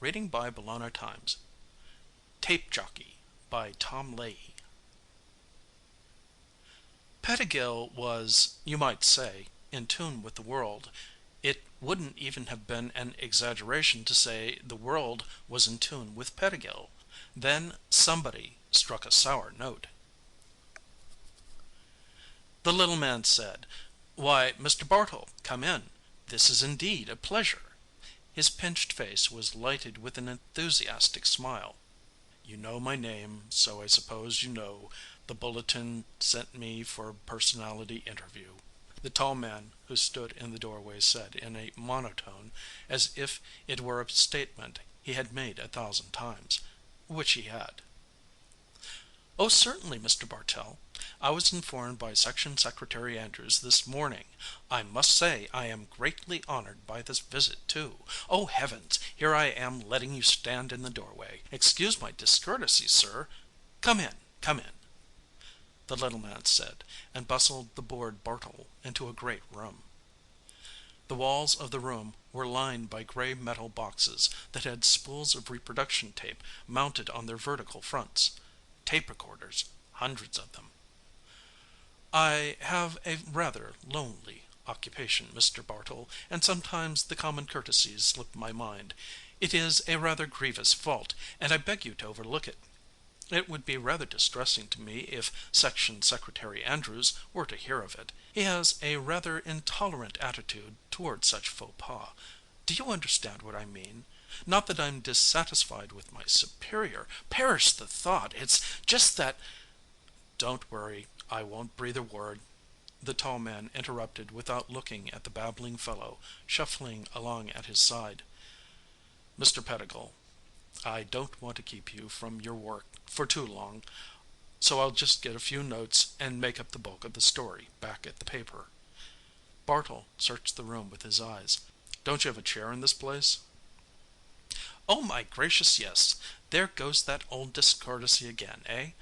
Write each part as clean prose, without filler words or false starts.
Reading by Bologna Times. Tape Jockey by Tom Leahy. Pettigill was, you might say, in tune with the world. It wouldn't even have been an exaggeration to say the world was in tune with Pettigill. Then somebody struck a sour note. The little man said, "Why, Mr. Bartle, come in. This is indeed a pleasure." His pinched face was lighted with an enthusiastic smile. "You know my name, so I suppose you know the bulletin sent me for a personality interview," the tall man who stood in the doorway said in a monotone, as if it were a statement he had made 1,000 times, which he had. "Oh, certainly, Mr. Bartell. I was informed by Section Secretary Andrews this morning. I must say I am greatly honored by this visit, too. Oh, heavens! Here I am letting you stand in the doorway. Excuse my discourtesy, sir. Come in, come in," the little man said, and bustled the bored Bartle into a great room. The walls of the room were lined by gray metal boxes that had spools of reproduction tape mounted on their vertical fronts. Tape recorders, hundreds of them. "I have a rather lonely occupation, Mr. Bartle, and sometimes the common courtesies slip my mind. It is a rather grievous fault, and I beg you to overlook it. It would be rather distressing to me if Section Secretary Andrews were to hear of it. He has a rather intolerant attitude toward such faux pas. Do you understand what I mean? Not that I'm dissatisfied with my superior. Perish the thought! It's just that—" "Don't worry. I won't breathe a word," the tall man interrupted without looking at the babbling fellow shuffling along at his side. "Mr. Pettigill, I don't want to keep you from your work for too long, so I'll just get a few notes and make up the bulk of the story back at the paper." Bartle searched the room with his eyes. "Don't you have a chair in this place?" "Oh, my gracious, yes. There goes that old discourtesy again, eh?"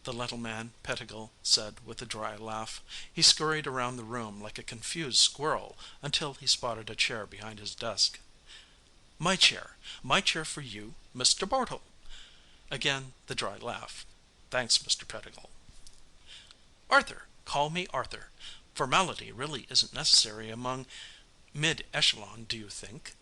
the little man Pettigill said with a dry laugh. He scurried around the room like a confused squirrel until he spotted a chair behind his desk. My chair for you, Mr. Bartle." Again the dry laugh. "Thanks, Mr. Pettigill." "Arthur, call me Arthur. Formality really isn't necessary among mid-echelon, do you think?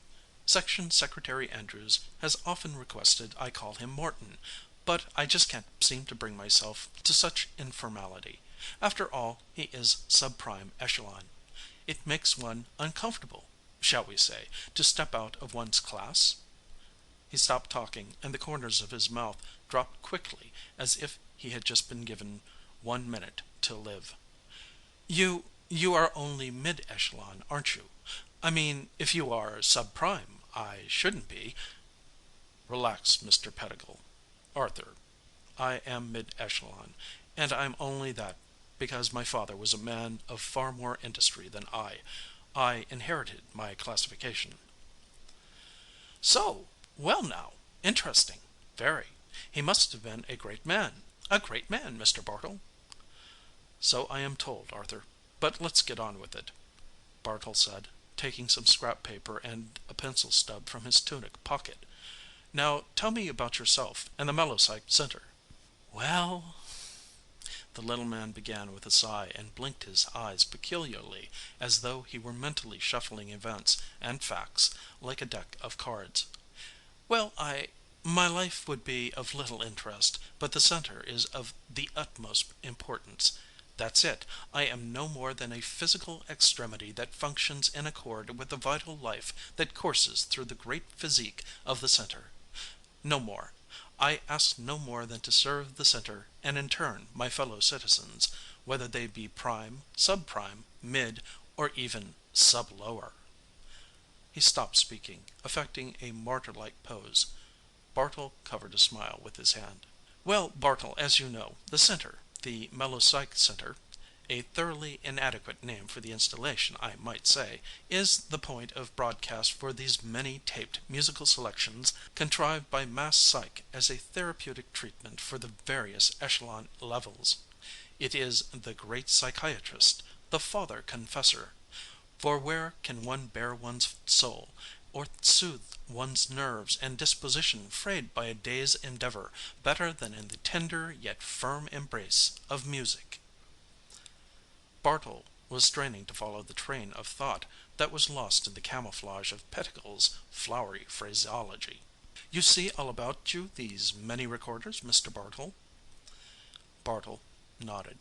Section Secretary Andrews has often requested I call him Morton, but I just can't seem to bring myself to such informality. After all, he is subprime echelon. It makes one uncomfortable, shall we say, to step out of one's class?" He stopped talking, and the corners of his mouth dropped quickly as if he had just been given 1 minute to live. "You are only mid-echelon, aren't you? I mean, if you are subprime, I shouldn't be—" "Relax, Mr. Pettigill. Arthur, I am mid-echelon, and I'm only that because my father was a man of far more industry than I. I inherited my classification." "So? Well now, interesting. Very. He must have been a great man. A great man, Mr. Bartle." "So I am told, Arthur. But let's get on with it," Bartle said, taking some scrap paper and a pencil stub from his tunic pocket. "Now tell me about yourself and the Melopsych Center." "Well," the little man began with a sigh and blinked his eyes peculiarly, as though he were mentally shuffling events and facts like a deck of cards. "Well, my life would be of little interest, but the center is of the utmost importance. That's it. I am no more than a physical extremity that functions in accord with the vital life that courses through the great physique of the center. No more. I ask no more than to serve the center and in turn my fellow citizens, whether they be prime, subprime, mid, or even sub-lower." He stopped speaking, affecting a martyr-like pose. Bartle covered a smile with his hand. "Well, Bartle, as you know, the center, the Melopsych Center, a thoroughly inadequate name for the installation, I might say, is the point of broadcast for these many taped musical selections contrived by Mass Psych as a therapeutic treatment for the various echelon levels. It is the great psychiatrist, the father confessor. For where can one bare one's soul, or soothe one's nerves and disposition frayed by a day's endeavor better than in the tender yet firm embrace of music. Bartle was straining to follow the train of thought that was lost in the camouflage of Pettigill's flowery phraseology. You see all about you these many recorders, Mr. Bartle? Bartle nodded.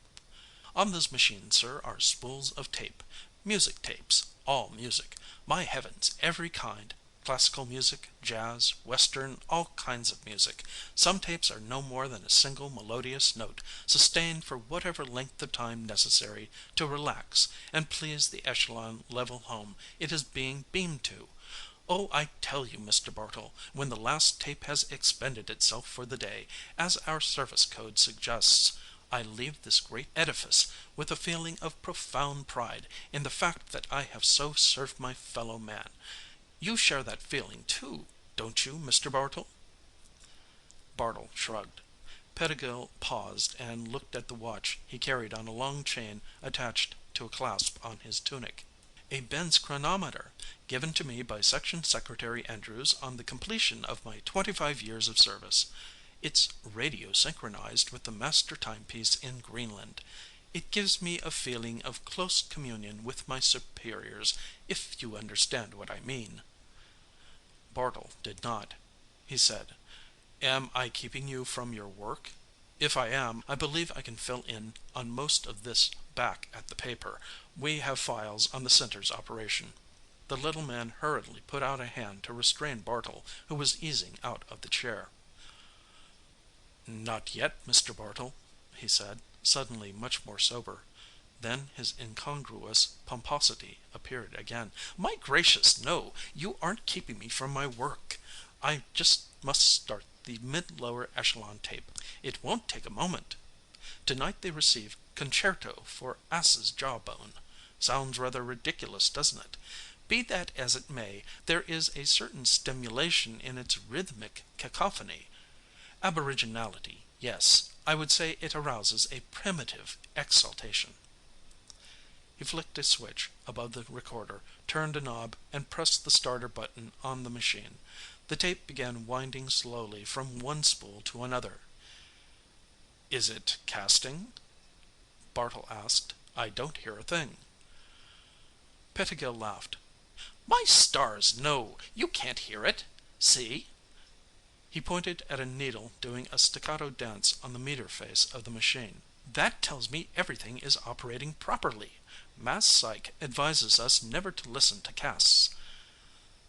On those machines, sir, are spools of tape. Music tapes. All music. My heavens, every kind. Classical music, jazz, western, all kinds of music. Some tapes are no more than a single melodious note, sustained for whatever length of time necessary to relax and please the echelon level home it is being beamed to. Oh, I tell you, Mr. Bartle, when the last tape has expended itself for the day, as our service code suggests, I leave this great edifice with a feeling of profound pride in the fact that I have so served my fellow man. You share that feeling, too, don't you, Mr. Bartle? Bartle shrugged. Pettigill paused and looked at the watch he carried on a long chain attached to a clasp on his tunic. A Benz chronometer, given to me by Section Secretary Andrews on the completion of my 25 years of service. It's radio synchronized with the master timepiece in Greenland. It gives me a feeling of close communion with my superiors, if you understand what I mean. Bartle did not. He said, "Am I keeping you from your work? If I am, I believe I can fill in on most of this back at the paper. We have files on the center's operation." The little man hurriedly put out a hand to restrain Bartle, who was easing out of the chair. "Not yet, Mr. Bartle," he said, suddenly much more sober. Then his incongruous pomposity appeared again. "My gracious, no! You aren't keeping me from my work. I just must start the mid-lower echelon tape. It won't take a moment. Tonight they receive Concerto for Ass's Jawbone. Sounds rather ridiculous, doesn't it? Be that as it may, there is a certain stimulation in its rhythmic cacophony. Aboriginality, yes. I would say it arouses a primitive exaltation." He flicked a switch above the recorder, turned a knob, and pressed the starter button on the machine. The tape began winding slowly from one spool to another. "Is it casting?" Bartle asked. "I don't hear a thing." Pettigill laughed. "My stars, no! You can't hear it. See?" He pointed at a needle doing a staccato dance on the meter face of the machine. "That tells me everything is operating properly. Mass Psych advises us never to listen to casts.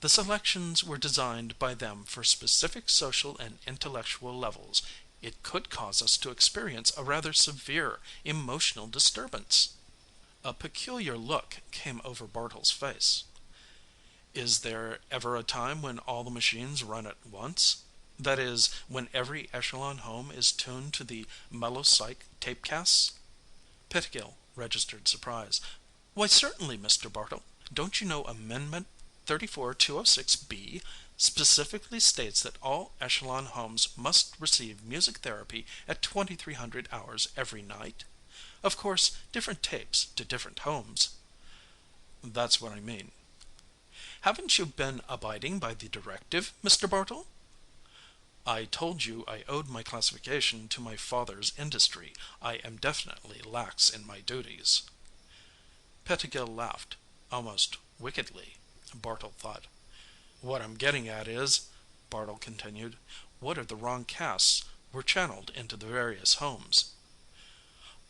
The selections were designed by them for specific social and intellectual levels. It could cause us to experience a rather severe emotional disturbance." A peculiar look came over Bartle's face. "Is there ever a time when all the machines run at once? That is, when every echelon home is tuned to the mellow psych tape casts?" Pettigill registered surprise. "Why, certainly, Mr. Bartle. Don't you know Amendment 34206B specifically states that all echelon homes must receive music therapy at 2300 hours every night? Of course, different tapes to different homes." "That's what I mean." "Haven't you been abiding by the directive, Mr. Bartle?" "I told you I owed my classification to my father's industry. I am definitely lax in my duties." Pettigill laughed, almost wickedly, Bartle thought. "What I'm getting at is," Bartle continued, "what if the wrong casts were channeled into the various homes?"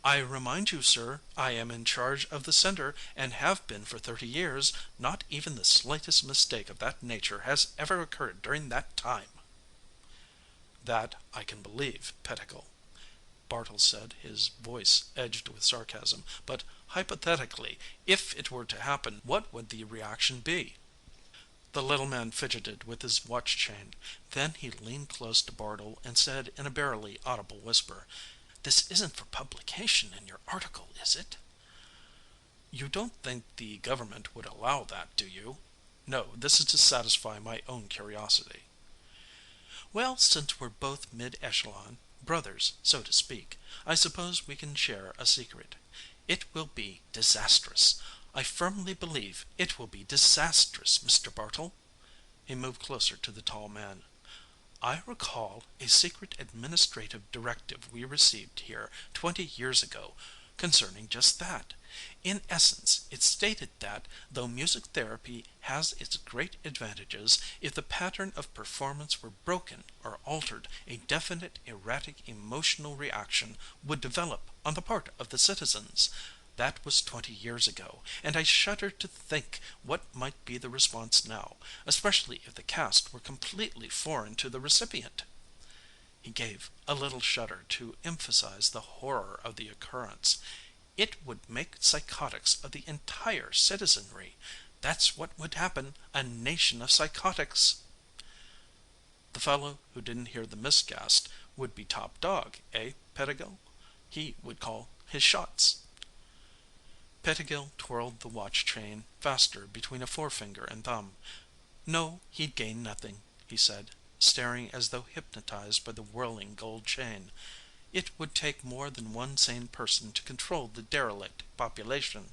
"I remind you, sir, I am in charge of the center and have been for 30 years. Not even the slightest mistake of that nature has ever occurred during that time." "That I can believe, Pettigill," Bartle said, his voice edged with sarcasm. "But hypothetically, if it were to happen, what would the reaction be?" The little man fidgeted with his watch chain. Then he leaned close to Bartle and said in a barely audible whisper, "This isn't for publication in your article, is it?" "You don't think the government would allow that, do you?" "No, this is to satisfy my own curiosity." "Well, since we're both mid-echelon, brothers, so to speak, I suppose we can share a secret. It will be disastrous. I firmly believe it will be disastrous, Mr. Bartle." He moved closer to the tall man. I recall a secret administrative directive we received here 20 years ago concerning just that. In essence, it stated that, though music therapy has its great advantages, if the pattern of performance were broken or altered, a definite erratic emotional reaction would develop on the part of the citizens. That was 20 years ago, and I shudder to think what might be the response now, especially if the cast were completely foreign to the recipient. He gave a little shudder to emphasize the horror of the occurrence. It would make psychotics of the entire citizenry. That's what would happen, a nation of psychotics. The fellow who didn't hear the miscast would be top dog, eh, Pettigill? He would call his shots. Pettigill twirled the watch chain faster between a forefinger and thumb. No, he'd gain nothing, he said, staring as though hypnotized by the whirling gold chain. It would take more than one sane person to control the derelict population.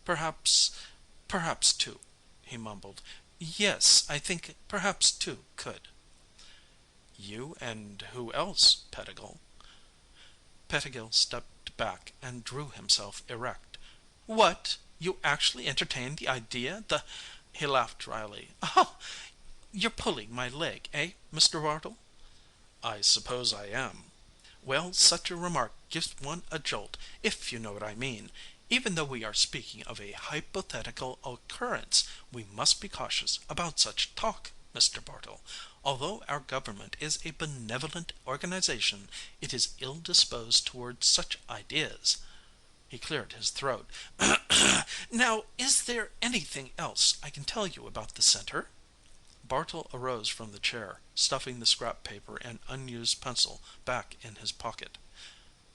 Perhaps two, he mumbled. Yes, I think perhaps two could. You and who else, Pettigill? Pettigill stepped back and drew himself erect. What? You actually entertain the idea? He laughed dryly. Oh, you're pulling my leg, eh, Mr. Bartle? I suppose I am. Well, such a remark gives one a jolt, if you know what I mean. Even though we are speaking of a hypothetical occurrence, we must be cautious about such talk, Mr. Bartle. Although our government is a benevolent organization, it is ill disposed towards such ideas. He cleared his throat. Now, is there anything else I can tell you about the center? Bartle arose from the chair, stuffing the scrap paper and unused pencil back in his pocket.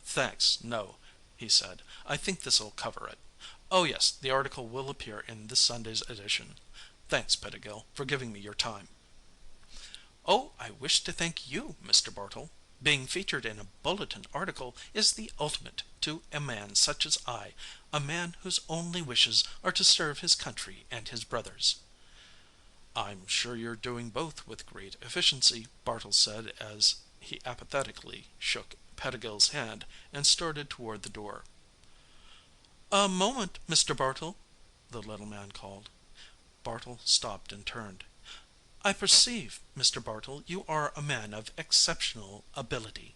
Thanks, no, he said. I think this'll cover it. Oh, yes, the article will appear in this Sunday's edition. Thanks, Pettigill, for giving me your time. Oh, I wish to thank you, Mr. Bartle. Being featured in a bulletin article is the ultimate to a man such as I, a man whose only wishes are to serve his country and his brothers. I'm sure you're doing both with great efficiency, Bartle said as he apathetically shook Pettigill's hand and started toward the door. A moment, Mr. Bartle, the little man called. Bartle stopped and turned. I perceive, Mr. Bartle, you are a man of exceptional ability,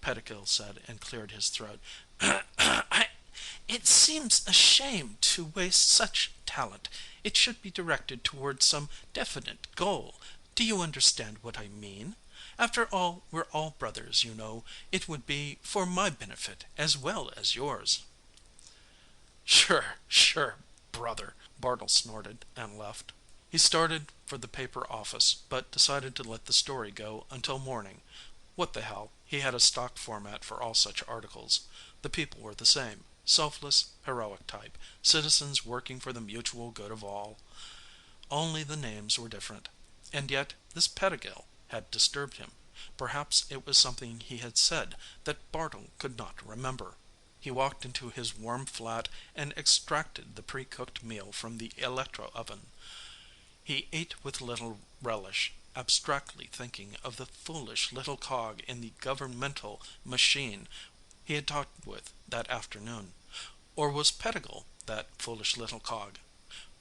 Pettigill said and cleared his throat. It seems a shame to waste such talent. It should be directed toward some definite goal. Do you understand what I mean? After all, we're all brothers, you know. It would be for my benefit as well as yours. Sure, brother, Bartle snorted and left. He started for the paper office, but decided to let the story go until morning. What the hell, he had a stock format for all such articles. The people were the same, selfless, heroic type, citizens working for the mutual good of all. Only the names were different. And yet this Pettigill had disturbed him. Perhaps it was something he had said that Bartle could not remember. He walked into his warm flat and extracted the pre-cooked meal from the electro-oven. He ate with little relish, abstractly thinking of the foolish little cog in the governmental machine he had talked with that afternoon. Or was Pettigill that foolish little cog?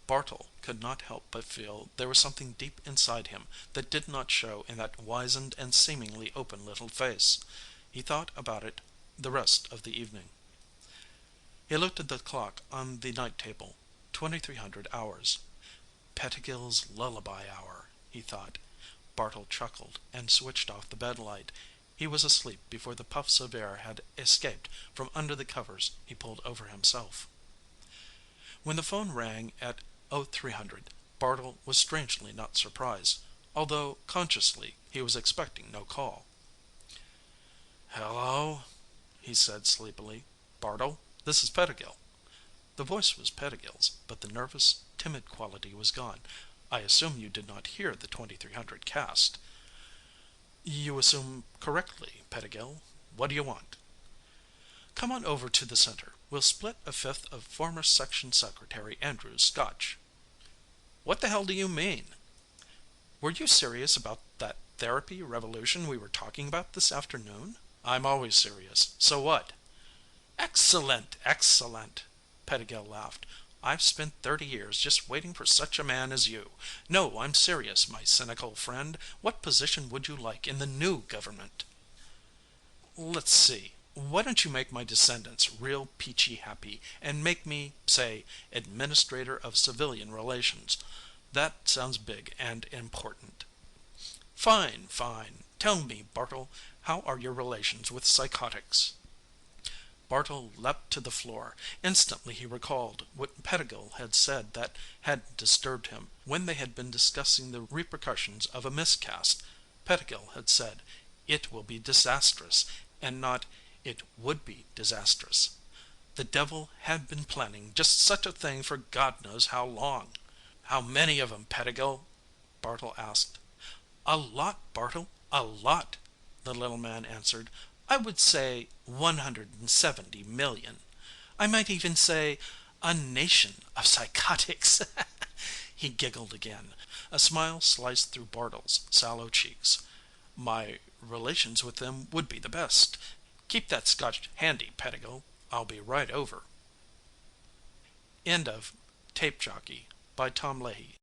Bartle could not help but feel there was something deep inside him that did not show in that wizened and seemingly open little face. He thought about it the rest of the evening. He looked at the clock on the night table. 2300 hours. Pettigill's lullaby hour, he thought. Bartle chuckled and switched off the bed light. He was asleep before the puffs of air had escaped from under the covers he pulled over himself. When the phone rang at 0300, Bartle was strangely not surprised, although consciously he was expecting no call. Hello, he said sleepily. Bartle, this is Pettigill. The voice was Pettigill's, but the nervous, timid quality was gone. I assume you did not hear the 2300 cast. You assume correctly, Pettigill. What do you want? Come on over to the center. We'll split a fifth of former section secretary Andrew's scotch. What the hell do you mean? Were you serious about that therapy revolution we were talking about this afternoon? I'm always serious. So what? Excellent, excellent. Pettigill laughed. I've spent 30 years just waiting for such a man as you. No, I'm serious, my cynical friend. What position would you like in the new government? Let's see. Why don't you make my descendants real peachy happy and make me, say, administrator of civilian relations? That sounds big and important. Fine, fine. Tell me, Bartle, how are your relations with psychotics? Bartle leapt to the floor. Instantly he recalled what Pettigill had said that had disturbed him. When they had been discussing the repercussions of a miscast, Pettigill had said, "It will be disastrous," and not, "It would be disastrous." The devil had been planning just such a thing for God knows how long. "How many of 'em, Pettigill?" Bartle asked. "A lot, Bartle, a lot," the little man answered. "I would say 170 million. I might even say a nation of psychotics." He giggled again. A smile sliced through Bartle's sallow cheeks. "My relations with them would be the best. Keep that Scotch handy, Pettigill. I'll be right over." End of Tape Jockey by Tom Leahy.